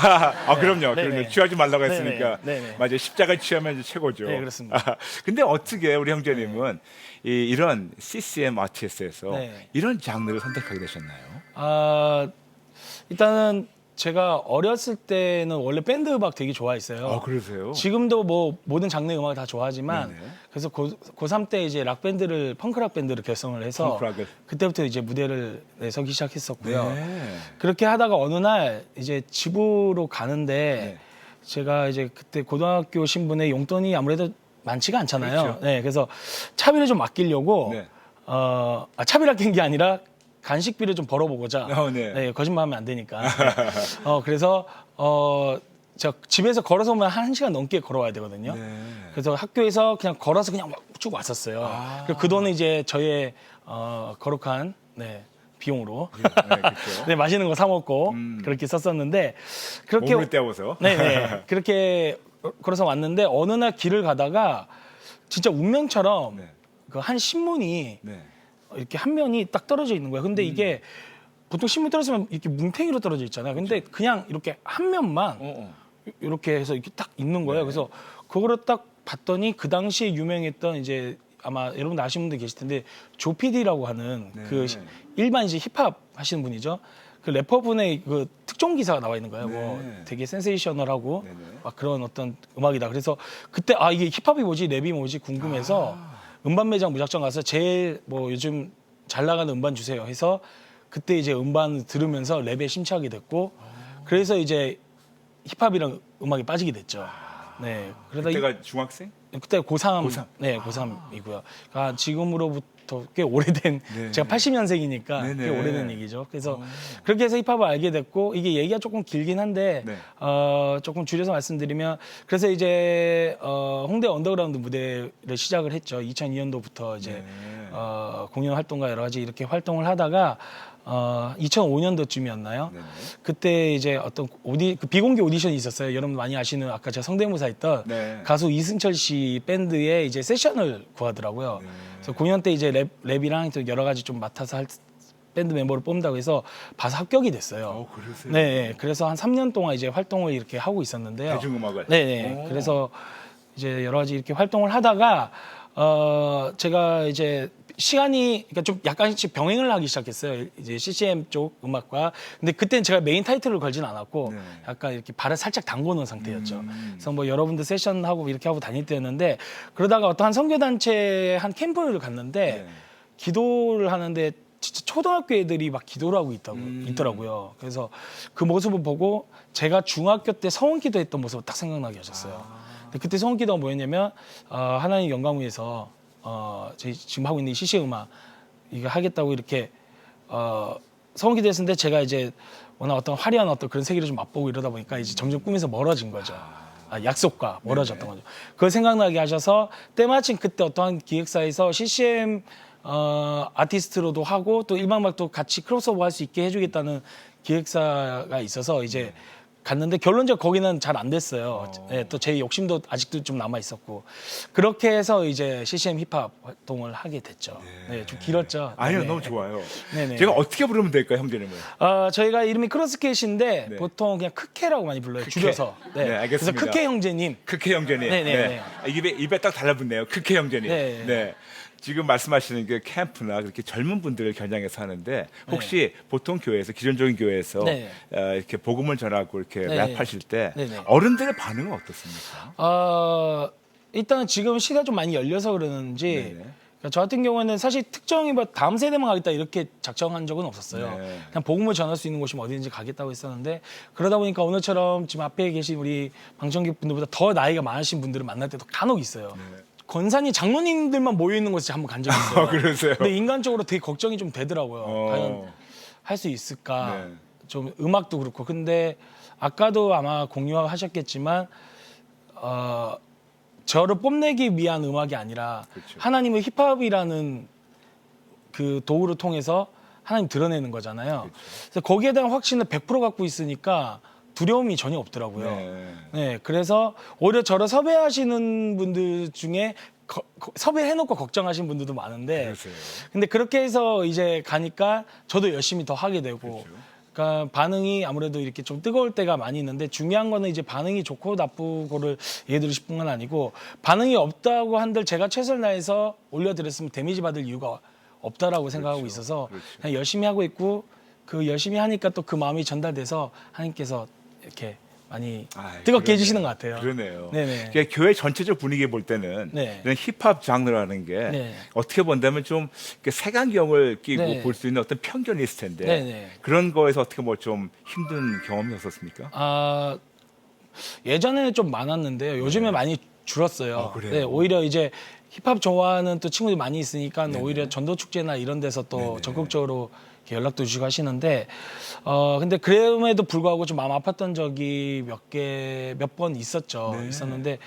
아 그럼요. 네네. 그럼요. 취하지 말라고 네네. 했으니까. 네네. 맞아요. 십자가 취하면 이제 최고죠. 네, 그렇습니다. 근데 어떻게 우리 형제님은 이런 CCM 아티스트에서 네. 이런 장르를 선택하게 되셨나요? 일단은 제가 어렸을 때는 원래 밴드 음악 되게 좋아했어요. 그러세요? 지금도 뭐 모든 장르의 음악을 다 좋아하지만 네네. 그래서 고3 때 이제 락 밴드를 펑크락 밴드를 결성을 해서 펑크락을. 그때부터 이제 무대를 서기 시작했었고요. 네. 그렇게 하다가 어느 날 이제 집으로 가는데 네. 제가 이제 그때 고등학교 신분의 용돈이 아무래도 많지가 않잖아요. 그렇죠. 네, 그래서 차비를 좀 아끼려고 네. 차비를 아낀 게 아니라 간식비를 좀 벌어보고자 네. 거짓말하면 안 되니까 그래서 제가 집에서 걸어서 오면 1시간 넘게 걸어와야 되거든요. 네. 그래서 학교에서 그냥 걸어서 그냥 쭉 왔었어요. 그 돈은 이제 저의 거룩한 비용으로 네, 그렇죠. 맛있는 거 사 먹고 그렇게 썼었는데 그렇게 몸을 떼어서. 네네 그렇게 걸어서 왔는데 어느 날 길을 가다가 진짜 운명처럼 네. 그 한 신문이 네. 이렇게 한 면이 딱 떨어져 있는 거예요. 근데 이게 보통 신문 떨어지면 이렇게 뭉탱이로 떨어져 있잖아요. 근데 그냥 이렇게 한 면만 이렇게 해서 이렇게 딱 있는 거예요. 그래서 그거를 딱 봤더니 그 당시에 유명했던 이제 아마 여러분들 아시는 분들 계실 텐데 조피디라고 하는 그 일반 이제 힙합 하시는 분이죠. 그 래퍼분의 그 특종 기사가 나와 있는 거예요. 뭐 되게 센세이셔널하고 막 그런 어떤 음악이다. 그래서 그때 이게 힙합이 뭐지 랩이 뭐지 궁금해서 음반 매장 무작정 가서 제일 뭐 요즘 잘 나가는 음반 주세요 해서 그때 이제 음반 들으면서 랩에 심취하게 됐고 그래서 이제 힙합이랑 음악에 빠지게 됐죠. 네. 그러다 그때가 중학생? 그때 고3. 고3. 네, 고3이고요. 그러니까 지금으로부터 꽤 오래된 네. 제가 80년생이니까 네네. 꽤 오래된 얘기죠. 그래서 그렇게 해서 힙합을 알게 됐고 이게 얘기가 조금 길긴 한데 네. 조금 줄여서 말씀드리면 그래서 이제 홍대 언더그라운드 무대를 시작을 했죠. 2002년도부터 이제 공연 활동과 여러 가지 이렇게 활동을 하다가 2005년도쯤이었나요? 네네. 그때 이제 어떤 그 비공개 오디션이 있었어요. 여러분 많이 아시는 아까 제가 성대모사 했던 네. 가수 이승철 씨 밴드의 이제 세션을 구하더라고요. 그래서 공연 때 이제 랩이랑 또 여러 가지 좀 맡아서 할 밴드 멤버를 뽑는다고 해서 봐서 합격이 됐어요. 그러세요? 네, 그래서 한 3년 동안 이제 활동을 이렇게 하고 있었는데요. 대중음악을? 네, 그래서 이제 여러 가지 이렇게 활동을 하다가 제가 이제 시간이 그러니까 좀 약간씩 병행을 하기 시작했어요. 이제 CCM 쪽 음악과. 근데 그때는 제가 메인 타이틀을 걸진 않았고 약간 이렇게 발을 살짝 담궈 놓은 상태였죠. 그래서 뭐 여러분들 세션하고 이렇게 하고 다닐 때였는데 그러다가 어떤 한 선교단체 한 캠프를 갔는데 기도를 하는데 진짜 초등학교 애들이 막 기도를 하고 있더라고요. 그래서 그 모습을 보고 제가 중학교 때 서원 기도했던 모습을 딱 생각나게 하셨어요. 근데 그때 서원 기도가 뭐였냐면 하나님 영광 위에서 저희 지금 하고 있는 이 CC 음악 이거 하겠다고 이렇게 서원 기도했는데 제가 이제 워낙 어떤 화려한 어떤 그런 세계를 좀 맛보고 이러다 보니까 이제 점점 꿈에서 멀어진 거죠. 약속과 멀어졌던 거죠. 그걸 생각나게 하셔서 때마침 그때 어떠한 기획사에서 CCM 아티스트로도 하고 또 일방막도 같이 크로스오버 할 수 있게 해주겠다는 기획사가 있어서 이제 갔는데 결론적으로 거기는 잘 안 됐어요. 네, 또 제 욕심도 아직도 좀 남아 있었고 그렇게 해서 이제 CCM 힙합 활동을 하게 됐죠. 네, 좀 길었죠. 아니요, 네. 너무 좋아요. 네네. 제가 어떻게 부르면 될까요, 형제님을? 저희가 이름이 크로스캣인데 네. 보통 그냥 크케라고 많이 불러요. 크케. 줄여서. 네, 알겠습니다. 그래서 크케 형제님. 크케 형제님. 네네네. 입에 딱 달라붙네요. 크케 형제님. 네. 네. 지금 말씀하시는 게 캠프나 그렇게 젊은 분들을 겨냥해서 하는데 혹시 보통 교회에서 기존적인 교회에서 네. 이렇게 복음을 전하고 이렇게 네. 랩하실 때 네네. 어른들의 반응은 어떻습니까? 일단 지금 시대가 좀 많이 열려서 그러는지 네네. 그러니까 저 같은 경우에는 사실 특정히 뭐 다음 세대만 가겠다 이렇게 작정한 적은 없었어요. 네. 그냥 복음을 전할 수 있는 곳이면 어디든지 가겠다고 했었는데 그러다 보니까 오늘처럼 지금 앞에 계신 우리 방청객 분들보다 더 나이가 많으신 분들을 만날 때도 간혹 있어요. 권사님 장로님들만 모여 있는 곳에 한번 간 적이 있어요. 그러세요? 근데 인간적으로 되게 걱정이 좀 되더라고요. 과연 할 수 있을까? 네. 좀 음악도 그렇고. 근데 아까도 아마 공유하셨겠지만 저를 뽐내기 위한 음악이 아니라 그렇죠. 하나님의 힙합이라는 그 도구를 통해서 하나님 드러내는 거잖아요. 그렇죠. 그래서 거기에 대한 확신을 100% 갖고 있으니까 두려움이 전혀 없더라고요. 네, 그래서 오히려 저를 섭외하시는 분들 중에 섭외해놓고 걱정하시는 분들도 많은데, 그러세요. 근데 그렇게 해서 이제 가니까 저도 열심히 더 하게 되고, 그렇죠. 그러니까 반응이 아무래도 이렇게 좀 뜨거울 때가 많이 있는데 중요한 거는 이제 반응이 좋고 나쁘고를 얘기드리고 싶은 건 아니고 반응이 없다고 한들 제가 최선을 다해서 올려드렸으면 데미지 받을 이유가 없다라고 생각하고 있어서 그냥 열심히 하고 있고 그 열심히 하니까 또 그 마음이 전달돼서 하나님께서 이렇게 많이 뜨겁게 그러네요. 해주시는 것 같아요. 그러네요. 네네. 그러니까 교회 전체적 분위기 볼 때는 네. 이런 힙합 장르라는 게 네. 어떻게 본다면 좀 이렇게 색안경을 끼고 네. 볼 수 있는 어떤 편견이 있을 텐데 네네. 그런 거에서 어떻게 뭐 좀 힘든 경험이 없었습니까? 예전에는 좀 많았는데요. 요즘에 많이 줄었어요. 그래요? 네, 오히려 이제 힙합 좋아하는 또 친구들이 많이 있으니까 오히려 전도 축제나 이런 데서 또 적극적으로 이렇게 연락도 주시고 하시는데 근데 그럼에도 불구하고 좀 마음 아팠던 적이 몇 번 있었죠. 있었는데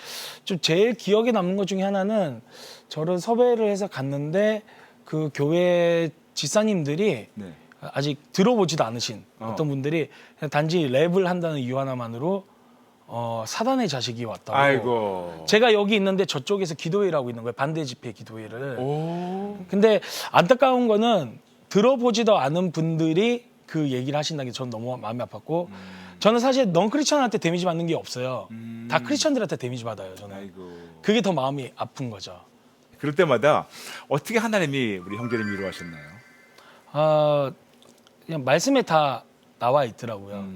좀 제일 기억에 남는 것 중에 하나는 저를 섭외를 해서 갔는데 그 교회 지사님들이 네. 아직 들어보지도 않으신 어떤 분들이 그냥 단지 랩을 한다는 이유 하나만으로 사단의 자식이 왔다고. 아이고. 제가 여기 있는데 저쪽에서 기도회를 하고 있는 거예요. 반대 집회 기도회를. 근데 안타까운 거는 들어보지도 않은 분들이 그 얘기를 하신다는 게 저는 너무 마음이 아팠고 저는 사실 넌 크리스천한테 데미지 받는 게 없어요. 다 크리스천들한테 데미지 받아요. 저는. 아이고. 그게 더 마음이 아픈 거죠. 그럴 때마다 어떻게 하나님이 우리 형제님 위로하셨나요? 그냥 말씀에 다 나와 있더라고요.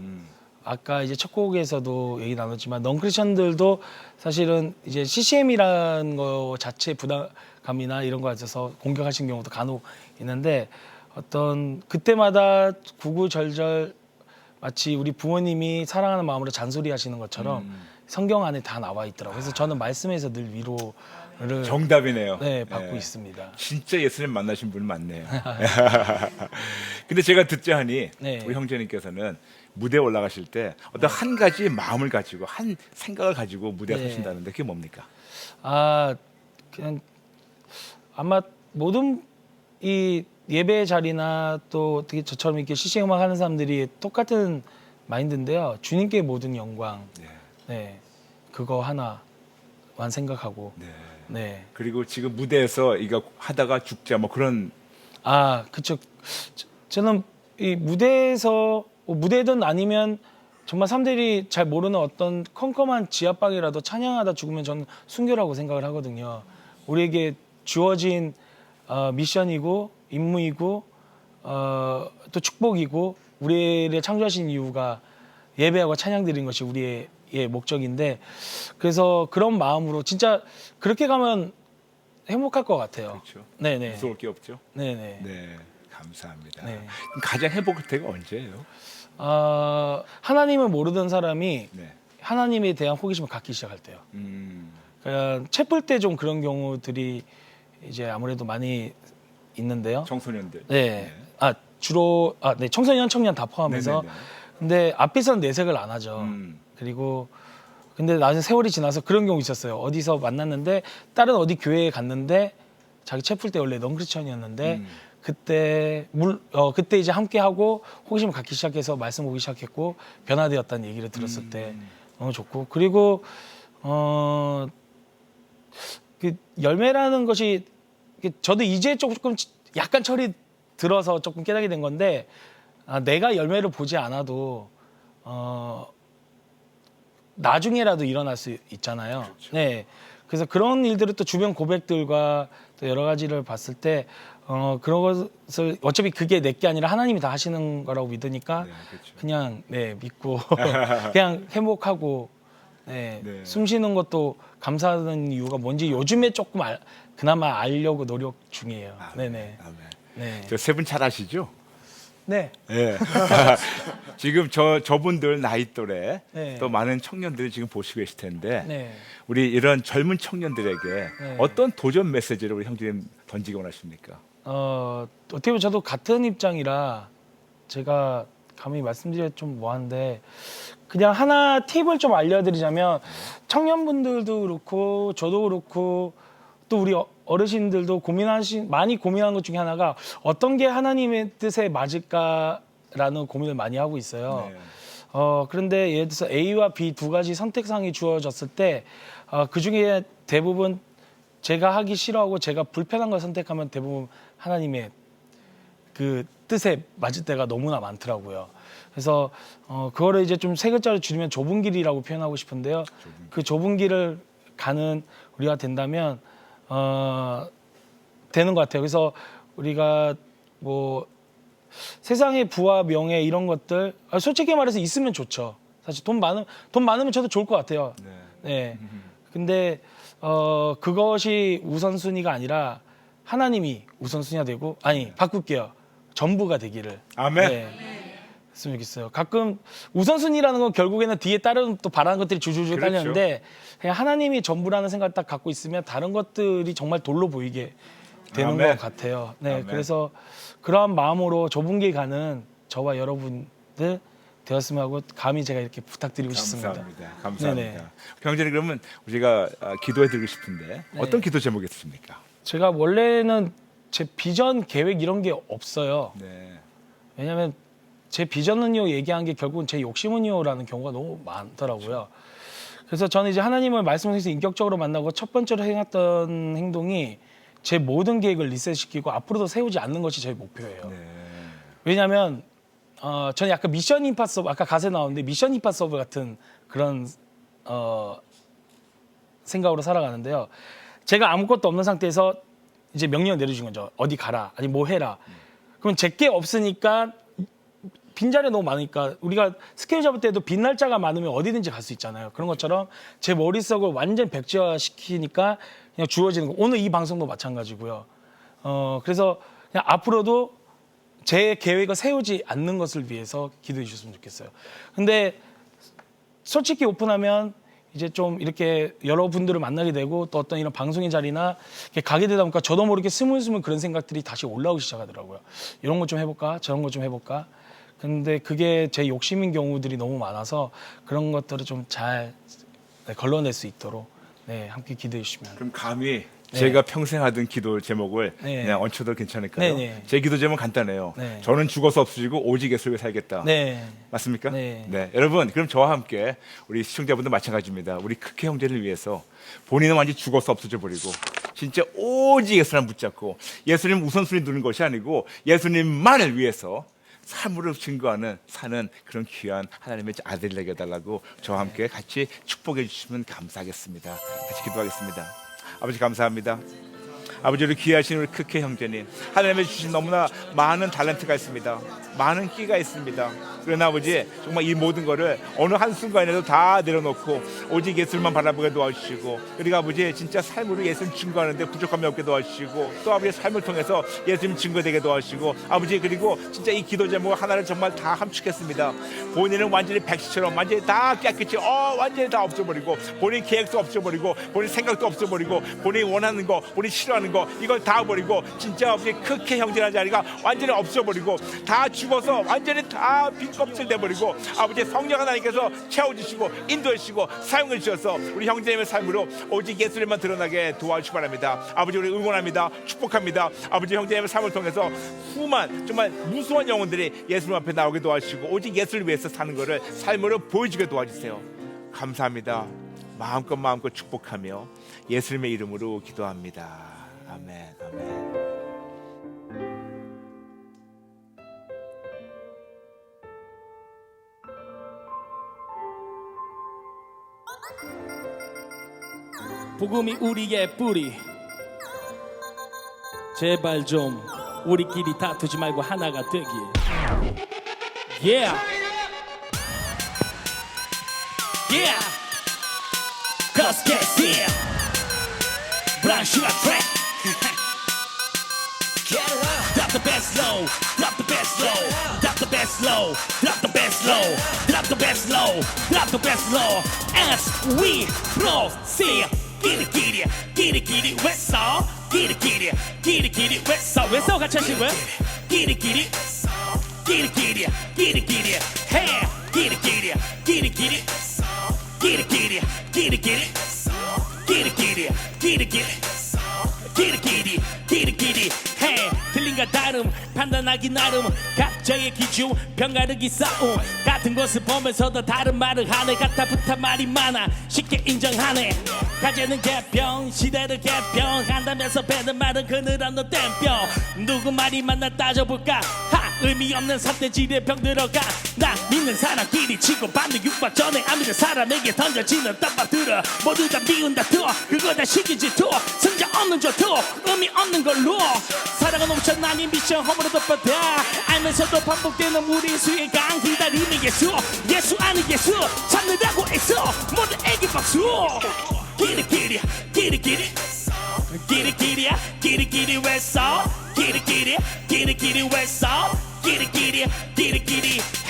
아까 이제 첫 곡에서도 얘기 나눴지만 넌 크리스천들도 사실은 이제 CCM이라는 거 자체 부담감이나 이런 거에 있어서 공격하신 경우도 간혹 있는데 어떤 그때마다 구구절절 마치 우리 부모님이 사랑하는 마음으로 잔소리 하시는 것처럼 성경 안에 다 나와 있더라고요. 그래서 저는 말씀에서 늘 위로를 정답이네요. 네, 받고 네. 있습니다. 진짜 예수님 만나신 분 많네요. 근데 제가 듣자 하니 네. 우리 형제님께서는 무대에 올라가실 때 어떤 한 가지 마음을 가지고 한 생각을 가지고 무대에 네. 서신다는데 그게 뭡니까? 그냥 아마 모든 이 예배 자리나 또 어떻게 저처럼 이렇게 시시 음악 하는 사람들이 똑같은 마인드인데요. 주님께 모든 영광. 네. 그거 하나만 생각하고. 네. 그리고 지금 무대에서 이거 하다가 죽자 뭐 그런 그쵸. 저는 이 무대에서 무대든 아니면 정말 사람들이 잘 모르는 어떤 컴컴한 지하방이라도 찬양하다 죽으면 저는 순교라고 생각을 하거든요. 우리에게 주어진 미션이고 임무이고 또 축복이고 우리를 창조하신 이유가 예배하고 찬양 드리는 것이 우리의 목적인데 그래서 그런 마음으로 진짜 그렇게 가면 행복할 것 같아요. 그렇죠. 네네. 무서울 게 없죠. 네네. 네, 감사합니다. 네. 그럼 가장 행복할 때가 언제예요? 하나님을 모르던 사람이 네. 하나님에 대한 호기심을 갖기 시작할 때요. 그러니까 채플 때 좀 그런 경우들이 이제 아무래도 많이 있는데요. 청소년들. 네. 주로 네, 청소년, 청년 다 포함해서. 네네네. 근데 앞에서는 내색을 안 하죠. 그리고 근데 나중에 세월이 지나서 그런 경우 있었어요. 어디서 만났는데 다른 어디 교회에 갔는데 자기 채플 때 원래 넌크리스천이었는데 그때 그때 이제 함께 하고 호기심을 갖기 시작해서 말씀 오기 시작했고 변화되었다는 얘기를 들었을 때 너무 좋고 그리고 그 열매라는 것이 저도 이제 조금 약간 철이 들어서 조금 깨닫게 된 건데 내가 열매를 보지 않아도 나중에라도 일어날 수 있잖아요. 그렇죠. 네. 그래서 그런 일들을 또 주변 고백들과 또 여러 가지를 봤을 때 그런 것을 어차피 그게 내 게 아니라 하나님이 다 하시는 거라고 믿으니까 네, 그렇죠. 그냥 믿고 그냥 행복하고 네. 숨 쉬는 것도 감사하는 이유가 뭔지 요즘에 조금 그나마 알려고 노력 중이에요. 네네. 아멘. 네. 저 세 분 잘 아시죠? 네. 네. 지금 저분들 나이 또래 네. 또 많은 청년들이 지금 보시고 계실 텐데 네. 우리 이런 젊은 청년들에게 네. 어떤 도전 메시지를 우리 형제님 던지기 원하십니까? 어떻게 보면 저도 같은 입장이라 제가 감히 말씀드려 좀 뭐한데 그냥 하나 팁을 좀 알려드리자면 청년분들도 그렇고 저도 그렇고 또 우리 어르신들도 많이 고민하는 것 중에 하나가 어떤 게 하나님의 뜻에 맞을까라는 고민을 많이 하고 있어요. 네. 그런데 예를 들어서 A와 B 두 가지 선택상이 주어졌을 때 그 중에 대부분 제가 하기 싫어하고 제가 불편한 걸 선택하면 대부분 하나님의 그 뜻에 맞을 때가 너무나 많더라고요. 그래서 그거를 이제 좀 세 글자로 줄이면 좁은 길이라고 표현하고 싶은데요. 그 좁은 길을 가는 우리가 된다면 되는 것 같아요. 그래서 우리가 뭐 세상의 부와 명예 이런 것들 솔직히 말해서 있으면 좋죠. 사실 돈 많으면 저도 좋을 것 같아요. 네. 근데 그것이 우선순위가 아니라 하나님이 우선순위가 되고 바꿀게요. 전부가 되기를. 아멘. 네. 했으면 좋겠어요. 가끔 우선순위라는 건 결국에는 뒤에 다른 또 바라는 것들이 줄줄줄 그렇죠. 딸리는데 그냥 하나님이 전부라는 생각을 딱 갖고 있으면 다른 것들이 정말 돌로 보이게 되는 아멘. 것 같아요. 네, 아멘. 그래서 그러한 마음으로 좁은 길 가는 저와 여러분들 되었으면 하고 감히 제가 이렇게 부탁드리고 싶습니다. 감사합니다. 네네. 형제님 그러면 우리가 기도해 드리고 싶은데 네. 어떤 기도 제목이 있습니까? 제가 원래는 제 비전 계획 이런 게 없어요. 네. 왜냐하면 제 비전은요 얘기한 게 결국은 제 욕심은요라는 경우가 너무 많더라고요. 그래서 저는 이제 하나님을 말씀을 통해서 인격적으로 만나고 첫 번째로 행했던 행동이 제 모든 계획을 리셋시키고 앞으로도 세우지 않는 것이 제 목표예요. 네. 왜냐하면 저는 약간 미션 임파서블 아까 가사에 나오는데 미션 임파서블 같은 그런 생각으로 살아가는데요. 제가 아무것도 없는 상태에서 이제 명령을 내려준 거죠. 어디 가라, 아니 뭐 해라. 그럼 제게 없으니까 빈자리 너무 많으니까 우리가 스케줄 잡을 때도 빈 날짜가 많으면 어디든지 갈 수 있잖아요. 그런 것처럼 제 머릿속을 완전 백지화시키니까 그냥 주어지는 거. 오늘 이 방송도 마찬가지고요. 그래서 그냥 앞으로도 제 계획을 세우지 않는 것을 위해서 기도해 주셨으면 좋겠어요. 근데 솔직히 오픈하면 이제 좀 이렇게 여러분들을 만나게 되고 또 어떤 이런 방송의 자리나 이렇게 가게 되다 보니까 저도 모르게 스물스물 그런 생각들이 다시 올라오기 시작하더라고요. 이런 것 좀 해볼까? 저런 것 좀 해볼까? 근데 그게 제 욕심인 경우들이 너무 많아서 그런 것들을 좀 잘 걸러낼 수 있도록 함께 기도해 주시면. 그럼 감히 제가 평생 하던 기도 제목을 네. 그냥 얹혀도 괜찮을까요? 네. 제 기도 제목은 간단해요. 네. 저는 죽어서 없어지고 오직 예수를 위해 살겠다. 네. 맞습니까? 네. 여러분 그럼 저와 함께 우리 시청자분들 마찬가지입니다. 우리 크게 형제를 위해서 본인은 완전히 죽어서 없어져 버리고 진짜 오직 예수만 붙잡고 예수님 우선순위 두는 것이 아니고 예수님만을 위해서 삶으로 증거하는 사는 그런 귀한 하나님의 아들 되게 해달라고 저와 함께 같이 축복해 주시면 감사하겠습니다. 같이 기도하겠습니다. 아버지 감사합니다. 아버지 우리 귀하신 우리 크케 형제님, 하나님의 주신 너무나 많은 탤런트가 있습니다. 많은 끼가 있습니다. 그러나 아버지 정말 이 모든 거를 어느 한순간에도 다 내려놓고 오직 예술만 바라보게 도와주시고, 그리고 아버지 진짜 삶으로 예수님 증거하는데 부족함이 없게 도와주시고, 또 아버지의 삶을 통해서 예수님 증거되게 도와주시고, 아버지 그리고 진짜 이 기도 제목 하나를 정말 다 함축했습니다. 본인은 완전히 백시처럼 완전히 다 깨끗이 완전히 다 없어버리고, 본인 계획도 없어버리고, 본인 생각도 없어버리고, 본인이 원하는 거, 본인이 싫어하는 거 이걸 다 버리고, 진짜 아버지 크게 형제라는 자리가 완전히 없어버리고 다 죽어서 완전히 다 빈 껍질 돼버리고, 아버지 성령 하나님께서 채워주시고 인도해주시고 사용해 주셔서 우리 형제님의 삶으로 오직 예수님만 드러나게 도와주시기 바랍니다. 아버지 우리 응원합니다. 축복합니다. 아버지 형제님의 삶을 통해서 수많은 정말 무수한 영혼들이 예수님 앞에 나오게 도와주시고 오직 예수를 위해서 사는 것을 삶으로 보여주게 도와주세요. 감사합니다. 마음껏 축복하며 예수님의 이름으로 기도합니다. 아멘. 아멘. 복음이 우리의 뿌리. 제발 좀 우리끼리 다투지 말고 하나가 되길. Yeah. Yeah. Cause get here. Brown sugar track. Drop the bass low. Drop the bass low. Drop the bass low. Drop the bass low. Drop the bass low. Drop the bass low. As we proceed. Get it, whistle. Get it, whistle. whistle 같이 하시고요. Get it, hey. Get it, hey. 틀린가 다름 판단하기 나름 각자의 기준 편가르기 싸움 같은 것을 보면서도 다른 말을 하네. 같아부터 말이 많아 쉽게 인정하네. 가재는 개병 시대를 개병한다면서 배는 말은 그늘 없는 땜병. 누구 말이 맞나 따져볼까. 의미 없는 삿대질에 병 들어가. 나 믿는 사람끼리 치고 받는 육박 전에 안 믿는 사람에게 던져지는 떡밥 들어. 모두 다 미운다 투어 그거 다 시기지 투어. 승자 없는 저 투어 의미 없는 걸로. 사랑은 옵션 아닌 미션 허물어 덮어다. 알면서도 반복되는 무리수의 강 기다림의 예수. 예수 아닌 예수 찾느라고 애써 모두에게 박수. Get it, whistle. Get it, whistle.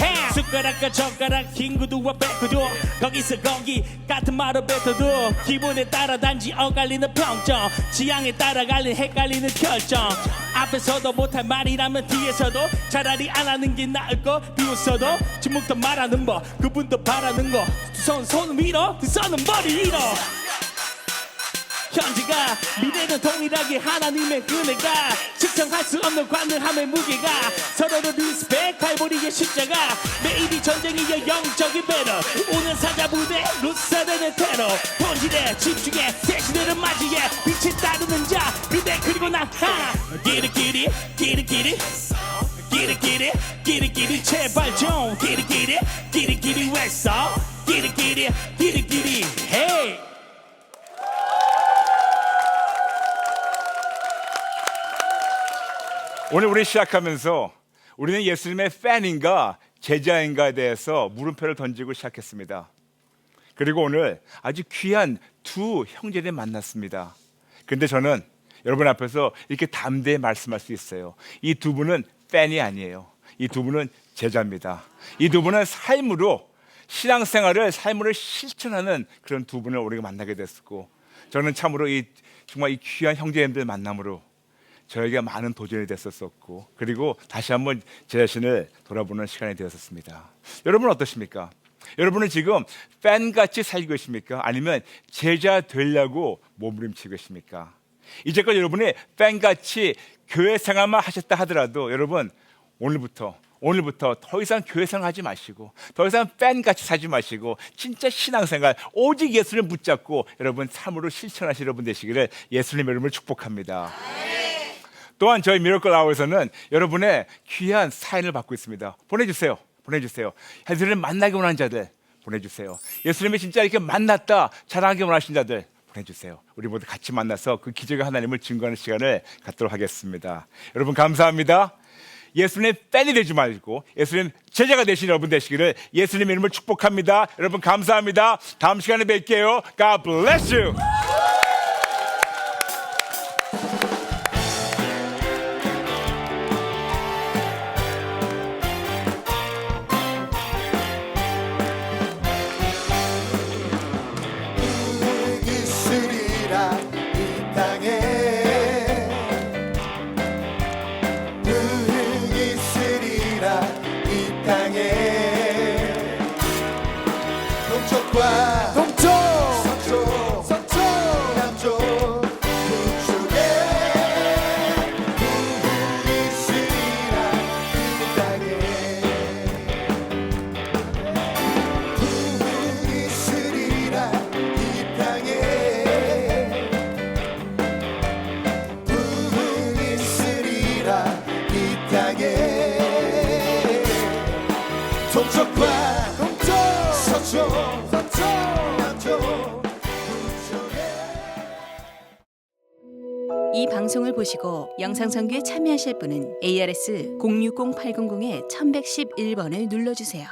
해. 숟가락과 젓가락 흰구두와 백구두 거기서 거기 같은 말을 뱉어도 기분에 따라 단지 엇갈리는 평점. 취향에 따라 갈린 헷갈리는 결정. 앞에서도 못할 말이라면 뒤에서도 차라리 안 하는 게 나을 거. 비웃어도 침묵도 말하는 법 그분도 바라는 거. 두 손 위로 두 손은 머리 위로. 현재가 미래는 동일하게 하나님의 은혜가 측정할 수 없는 관능함의 무게가 서로를 리스펙 갈보리의 십자가 매일이 전쟁이여 영적인 배러. 오는 사자부대 루사되는 테러. 본질에 집중해 새 시대를 맞이해 빛이 따르는 자 그대 그리고 나. Get it 제발 좀 Get it whistle. Get it hey. 오늘 우리 시작하면서 우리는 예수님의 팬인가 제자인가에 대해서 물음표를 던지고 시작했습니다. 그리고 오늘 아주 귀한 두 형제를 만났습니다. 근데 저는 여러분 앞에서 이렇게 담대히 말씀할 수 있어요. 이 두 분은 팬이 아니에요. 이 두 분은 제자입니다. 이 두 분은 삶으로 신앙생활을 삶으로 실천하는 그런 두 분을 우리가 만나게 됐고, 저는 참으로 정말 이 귀한 형제님들 만남으로 저에게 많은 도전이 됐었고, 그리고 다시 한번 제 자신을 돌아보는 시간이 되었습니다. 여러분은 어떠십니까? 여러분은 지금 팬같이 살고 계십니까? 아니면 제자 되려고 몸부림치고 계십니까? 이제껏 여러분이 팬같이 교회 생활만 하셨다 하더라도 여러분 오늘부터 더 이상 교회 생활하지 마시고 더 이상 팬같이 살지 마시고 진짜 신앙생활 오직 예수를 붙잡고 여러분 삶으로 실천하시는 여러분 되시기를 예수님의 이름으로 축복합니다. 또한 저희 미러클 아워에서는 여러분의 귀한 사연을 받고 있습니다. 보내주세요. 예수님을 만나기 원하는 자들 보내주세요. 예수님이 진짜 이렇게 만났다 자랑하기 원하시는 자들 보내주세요. 우리 모두 같이 만나서 그 기적의 하나님을 증거하는 시간을 갖도록 하겠습니다. 여러분 감사합니다. 예수님의 팬이 되지 말고 예수님 제자가 되신 여러분 되시기를 예수님 이름을 축복합니다. 여러분 감사합니다. 다음 시간에 뵐게요. God bless you. 있으리라 이 땅에 있으리라 이 땅에 동쪽과 동쪽 서쪽 남쪽 북쪽에 있으리라 이 땅에 있으리라 이 땅에 있으리라 이 땅에 동쪽과 동쪽 서쪽 남쪽 북쪽에 이 방송을 보시고 영상 선교에 참여하실 분은 ARS 060-800-1111번을 눌러주세요.